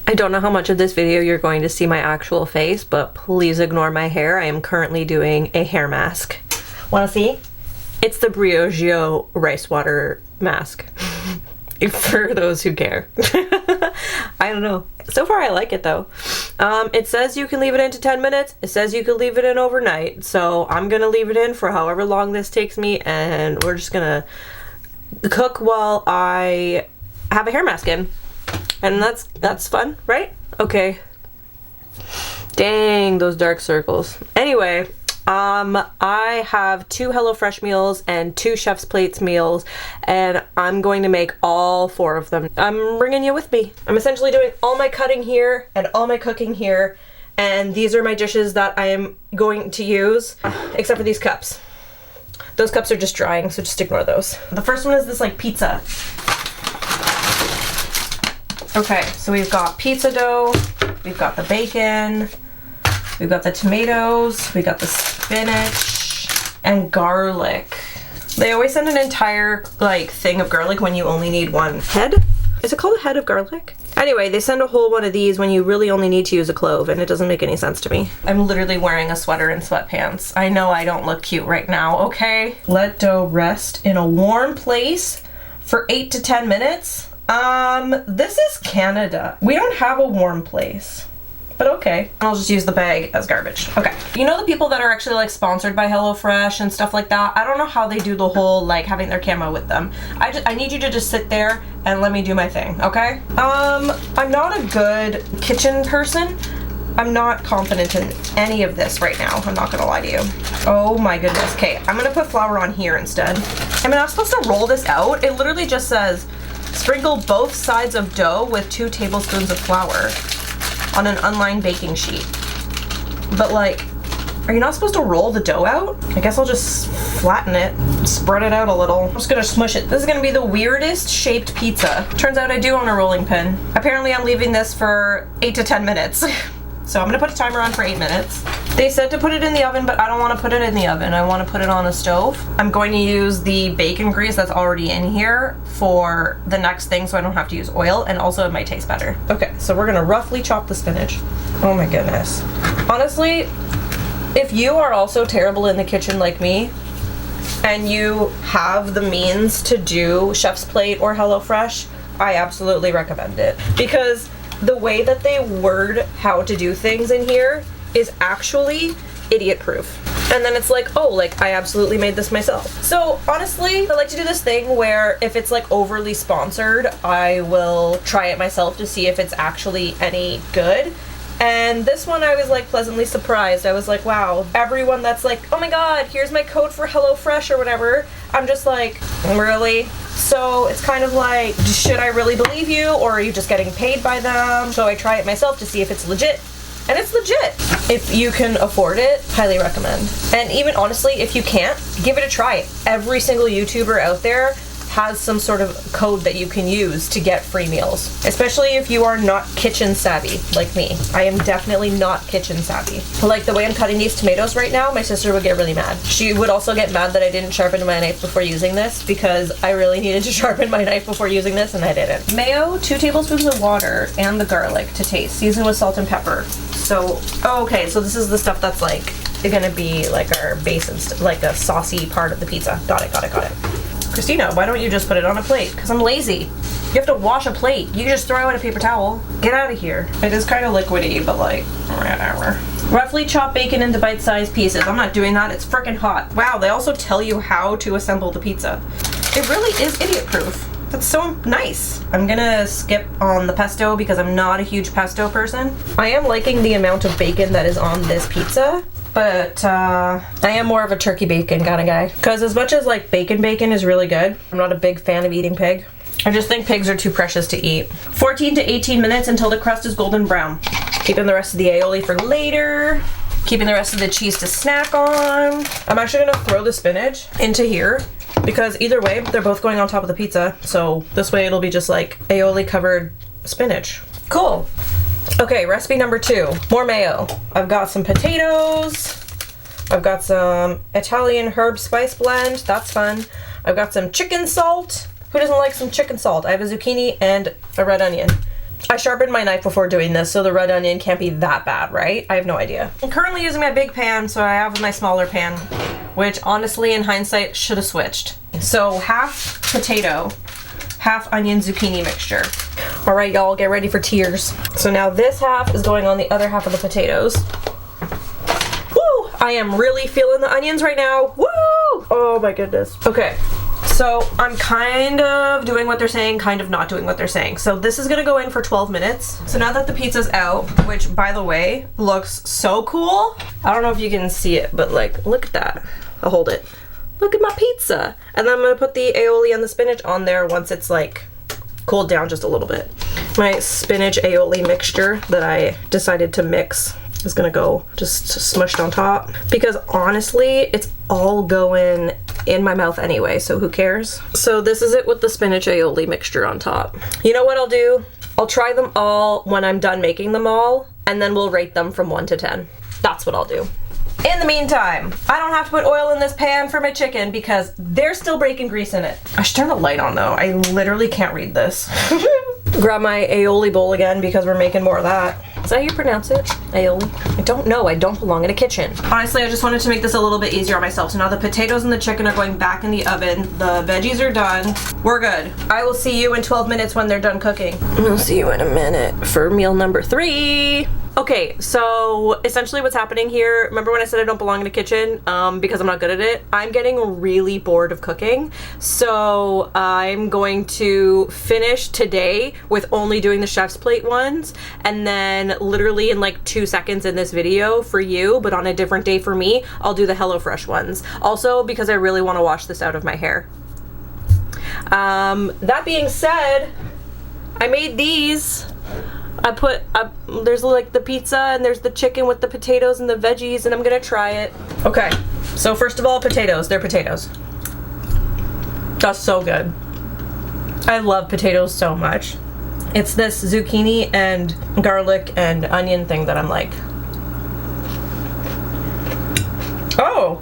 I don't know how much of this video you're going to see my actual face, but please ignore my hair. I am currently doing a hair mask. Wanna see? It's the Briogeo rice water mask. For those who care. I don't know. So far I like it though. It says you can leave it in to 10 minutes. It says you can leave it in overnight. So I'm gonna leave it in for however long this takes me, and we're just gonna cook while I have a hair mask in. And that's fun, right? Okay. Dang, those dark circles. Anyway, I have 2 HelloFresh meals and 2 Chef's Plates meals, and I'm going to make all 4 of them. I'm bringing you with me. I'm essentially doing all my cutting here and all my cooking here, and these are my dishes that I am going to use, except for these cups. Those cups are just drying, so just ignore those. The first one is this like pizza. Okay, so we've got pizza dough, we've got the bacon, we've got the tomatoes, we got the spinach, and garlic. They always send an entire like thing of garlic when you only need one head. Is it called a head of garlic? Anyway, they send a whole one of these when you really only need to use a clove, and it doesn't make any sense to me. I'm literally wearing a sweater and sweatpants. I know I don't look cute right now, okay? Let dough rest in a warm place for 8 to 10 minutes. This is Canada. We don't have a warm place. But okay, I'll just use the bag as garbage. Okay. You know the people that are actually like sponsored by HelloFresh and stuff like that? I don't know how they do the whole like having their camera with them. I need you to just sit there and let me do my thing, okay? I'm not a good kitchen person. I'm not confident in any of this right now. I'm not gonna lie to you. Oh my goodness. Okay, I'm gonna put flour on here instead. Am I not supposed to roll this out? It literally just says, sprinkle both sides of dough with 2 tablespoons of flour on an unlined baking sheet. But like, are you not supposed to roll the dough out? I guess I'll just flatten it, spread it out a little. I'm just gonna smush it. This is gonna be the weirdest shaped pizza. Turns out I do own a rolling pin. Apparently I'm leaving this for 8 to 10 minutes. So I'm gonna put a timer on for 8 minutes. They said to put it in the oven, but I don't want to put it in the oven. I want to put it on a stove. I'm going to use the bacon grease that's already in here for the next thing so I don't have to use oil, and also it might taste better. Okay, so we're gonna roughly chop the spinach. Oh my goodness. Honestly, if you are also terrible in the kitchen like me, and you have the means to do Chef's Plate or HelloFresh, I absolutely recommend it. Because the way that they word how to do things in here is actually idiot proof. And then it's like, oh, like I absolutely made this myself. So honestly, I like to do this thing where if it's like overly sponsored, I will try it myself to see if it's actually any good. And this one I was like pleasantly surprised. I was like, wow, everyone that's like, oh my god, here's my code for HelloFresh or whatever, I'm just like, really? So it's kind of like, should I really believe you, or are you just getting paid by them? So I try it myself to see if it's legit. And it's legit. If you can afford it, highly recommend. And even honestly, if you can't, give it a try. Every single YouTuber out there has some sort of code that you can use to get free meals, especially if you are not kitchen savvy like me. I am definitely not kitchen savvy. Like the way I'm cutting these tomatoes right now, my sister would get really mad. She would also get mad that I didn't sharpen my knife before using this, because I really needed to sharpen my knife before using this and I didn't. Mayo, 2 tablespoons of water, and the garlic to taste. Season with salt and pepper. So, okay, so this is the stuff that's like gonna be like our base and like a saucy part of the pizza. Got it. Christina, why don't you just put it on a plate? Because I'm lazy. You have to wash a plate. You can just throw out a paper towel. Get out of here. It is kind of liquidy, but like, whatever. Roughly chop bacon into bite-sized pieces. I'm not doing that. It's freaking hot. Wow, they also tell you how to assemble the pizza. It really is idiot-proof. That's so nice. I'm gonna skip on the pesto because I'm not a huge pesto person. I am liking the amount of bacon that is on this pizza, but I am more of a turkey bacon kind of guy. Because as much as like bacon is really good, I'm not a big fan of eating pig. I just think pigs are too precious to eat. 14 to 18 minutes until the crust is golden brown. Keeping the rest of the aioli for later. Keeping the rest of the cheese to snack on. I'm actually gonna throw the spinach into here, because either way, they're both going on top of the pizza. So this way it'll be just like aioli covered spinach. Cool. Okay, recipe number 2, more mayo. I've got some potatoes. I've got some Italian herb spice blend. That's fun. I've got some chicken salt. Who doesn't like some chicken salt? I have a zucchini and a red onion. I sharpened my knife before doing this, so the red onion can't be that bad, right? I have no idea. I'm currently using my big pan, so I have my smaller pan, which honestly, in hindsight, should have switched. So half potato, half onion zucchini mixture. All right, y'all, get ready for tears. So now this half is going on the other half of the potatoes. Woo! I am really feeling the onions right now. Woo! Oh my goodness. Okay. So I'm kind of doing what they're saying, kind of not doing what they're saying. So this is gonna go in for 12 minutes. So now that the pizza's out, which by the way, looks so cool. I don't know if you can see it, but like, look at that. I'll hold it. Look at my pizza. And then I'm gonna put the aioli and the spinach on there once it's like cooled down just a little bit. My spinach aioli mixture that I decided to mix is gonna go just smushed on top, because honestly, it's all going in my mouth anyway, so who cares? So this is it with the spinach aioli mixture on top. You know what I'll do? I'll try them all when I'm done making them all, and then we'll rate them from 1 to 10. That's what I'll do. In the meantime, I don't have to put oil in this pan for my chicken because there's still bacon grease in it. I should turn the light on though. I literally can't read this. Grab my aioli bowl again because we're making more of that. Is that how you pronounce it? Aioli? I don't know. I don't belong in a kitchen. Honestly, I just wanted to make this a little bit easier on myself. So now the potatoes and the chicken are going back in the oven. The veggies are done. We're good. I will see you in 12 minutes when they're done cooking. I'll see you in a minute for meal number 3. Okay, so essentially what's happening here, remember when I said I don't belong in a kitchen because I'm not good at it? I'm getting really bored of cooking, so I'm going to finish today with only doing the chef's plate ones, and then literally in like 2 seconds in this video for you, but on a different day for me, I'll do the HelloFresh ones. Also because I really want to wash this out of my hair. That being said, I made these. There's like the pizza and there's the chicken with the potatoes and the veggies, and I'm gonna try it. Okay, so first of all, potatoes. They're potatoes. That's so good. I love potatoes so much. It's this zucchini and garlic and onion thing that I'm like, oh,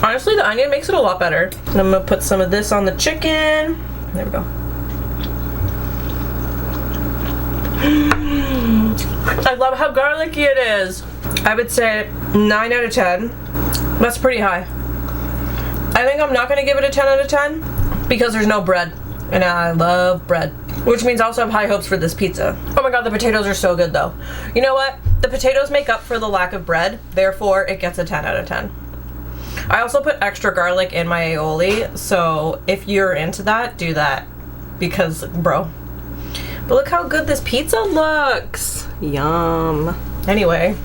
honestly, the onion makes it a lot better. And I'm gonna put some of this on the chicken. There we go. I love how garlicky it is. I would say 9 out of 10. That's pretty high. I think I'm not gonna give it a 10 out of 10 because there's no bread, and I love bread, which means I also have high hopes for this pizza. Oh my god, the potatoes are so good though. You know what? The potatoes make up for the lack of bread, therefore it gets a 10 out of 10. I also put extra garlic in my aioli, so if you're into that, do that, because bro. But look how good this pizza looks. Yum. Anyway.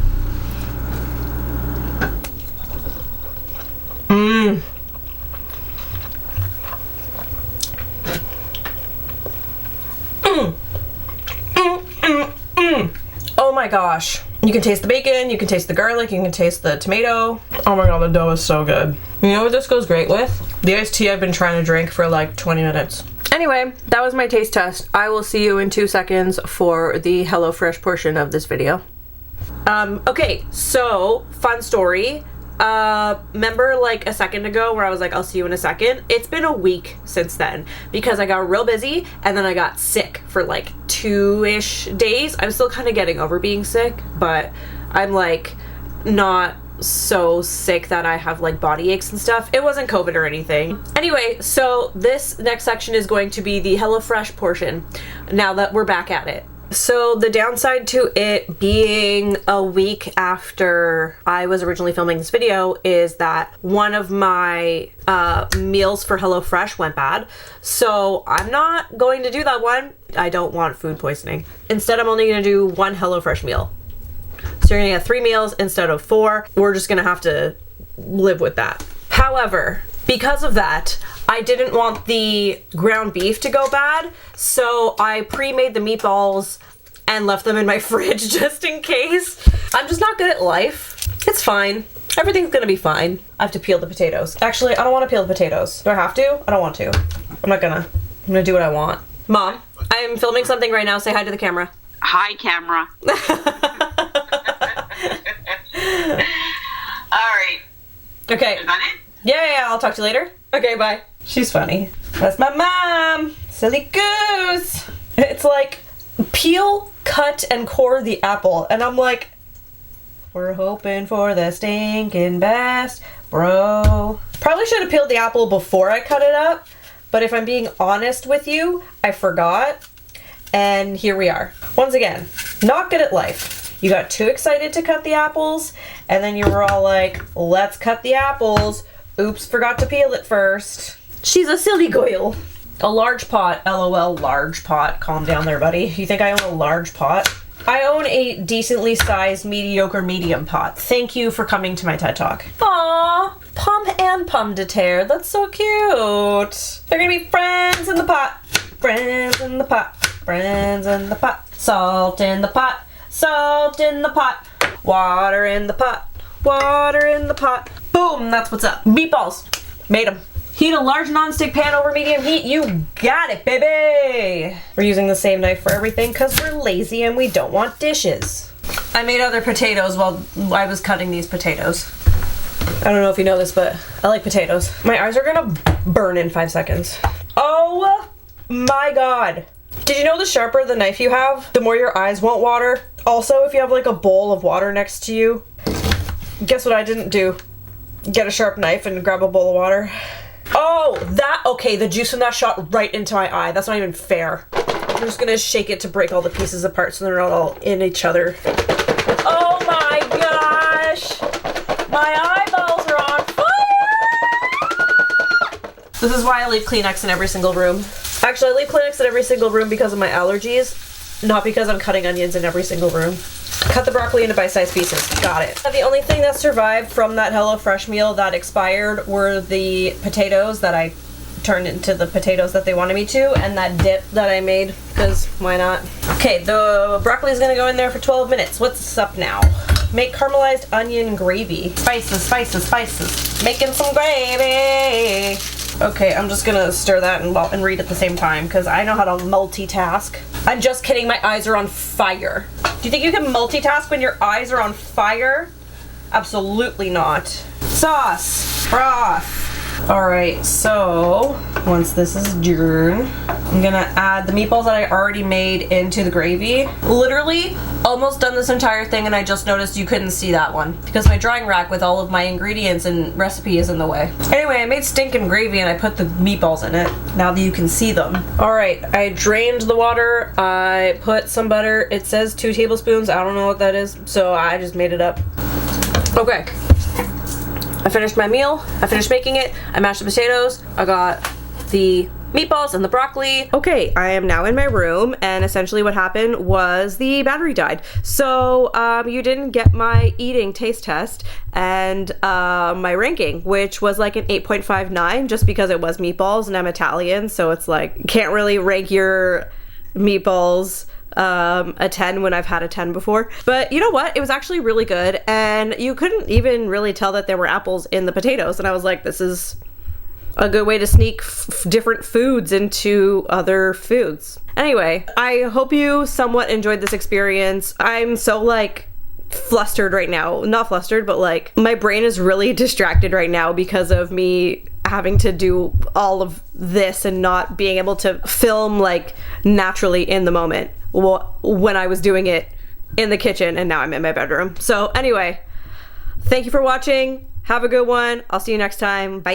Mmm. Oh my gosh. You can taste the bacon, you can taste the garlic, you can taste the tomato. Oh my god, the dough is so good. You know what this goes great with? The iced tea I've been trying to drink for like 20 minutes. Anyway, that was my taste test. I will see you in 2 seconds for the HelloFresh portion of this video. Okay, so fun story. Remember like a second ago where I was like, I'll see you in a second? It's been a week since then because I got real busy and then I got sick for like 2-ish days. I'm still kind of getting over being sick, but I'm like not so sick that I have like body aches and stuff. It wasn't COVID or anything. Anyway, so this next section is going to be the HelloFresh portion now that we're back at it. So the downside to it being a week after I was originally filming this video is that one of my meals for HelloFresh went bad. So I'm not going to do that one. I don't want food poisoning. Instead, I'm only going to do 1 HelloFresh meal. So you're gonna get 3 meals instead of 4. We're just gonna have to live with that. However, because of that, I didn't want the ground beef to go bad, so I pre-made the meatballs and left them in my fridge just in case. I'm just not good at life. It's fine. Everything's gonna be fine. I have to peel the potatoes. Actually, I don't want to peel the potatoes. Do I have to? I don't want to. I'm gonna do what I want. Mom, I'm filming something right now. Say hi to the camera. Hi, camera. Alright. Okay. Is that it? Yeah, I'll talk to you later. Okay, bye. She's funny. That's my mom. Silly goose. It's like peel, cut, and core the apple. And I'm like, we're hoping for the stinking best, bro. Probably should have peeled the apple before I cut it up, but if I'm being honest with you, I forgot. And here we are. Once again, not good at life. You got too excited to cut the apples, and then you were all like, let's cut the apples. Oops, forgot to peel it first. She's a silly girl. A large pot, LOL, large pot. Calm down there, buddy. You think I own a large pot? I own a decently sized, mediocre, medium pot. Thank you for coming to my TED Talk. Aww, Pom and Pomme de Terre. That's so cute. They're gonna be friends in the pot. Friends in the pot. Friends in the pot. Salt in the pot. Salt in the pot. Water in the pot. Water in the pot. Boom, that's what's up. Meatballs. Made them. Heat a large nonstick pan over medium heat. You got it, baby. We're using the same knife for everything because we're lazy and we don't want dishes. I made other potatoes while I was cutting these potatoes. I don't know if you know this, but I like potatoes. My eyes are gonna burn in 5 seconds. Oh my God. Did you know the sharper the knife you have, the more your eyes won't water? Also, if you have like a bowl of water next to you, guess what I didn't do? Get a sharp knife and grab a bowl of water. Oh, okay, the juice from that shot right into my eye. That's not even fair. I'm just gonna shake it to break all the pieces apart so they're not all in each other. Oh my gosh! My eyeballs are on fire! This is why I leave Kleenex in every single room. Actually, I leave Kleenex in every single room because of my allergies, not because I'm cutting onions in every single room. Cut the broccoli into bite-sized pieces. Got it. The only thing that survived from that HelloFresh meal that expired were the potatoes that I turned into the potatoes that they wanted me to, and that dip that I made, because why not? Okay, the broccoli is gonna go in there for 12 minutes. What's up now? Make caramelized onion gravy. Spices, spices, spices. Making some gravy. Okay, I'm just gonna stir that and read at the same time, because I know how to multitask. I'm just kidding, my eyes are on fire. Do you think you can multitask when your eyes are on fire? Absolutely not. Sauce, broth. All right, so once this is done, I'm gonna add the meatballs that I already made into the gravy. Literally almost done this entire thing, and I just noticed you couldn't see that one because my drying rack with all of my ingredients and recipe is in the way. Anyway, I made stinking gravy and I put the meatballs in it. Now that you can see them. All right, I drained the water. I put some butter. It says 2 tablespoons. I don't know what that is, so I just made it up. Okay. I finished my meal. I finished making it. I mashed the potatoes. I got the meatballs and the broccoli. Okay, I am now in my room, and essentially what happened was the battery died. So you didn't get my eating taste test and my ranking, which was like an 8.59 just because it was meatballs and I'm Italian, so it's like can't really rank your meatballs a 10 when I've had a 10 before. But you know what? It was actually really good, and you couldn't even really tell that there were apples in the potatoes, and I was like, this is a good way to sneak different foods into other foods. Anyway, I hope you somewhat enjoyed this experience. I'm so like flustered right now. Not flustered, but like my brain is really distracted right now because of me having to do all of this and not being able to film like naturally in the moment when I was doing it in the kitchen, and now I'm in my bedroom. So anyway, thank you for watching. Have a good one. I'll see you next time. Bye.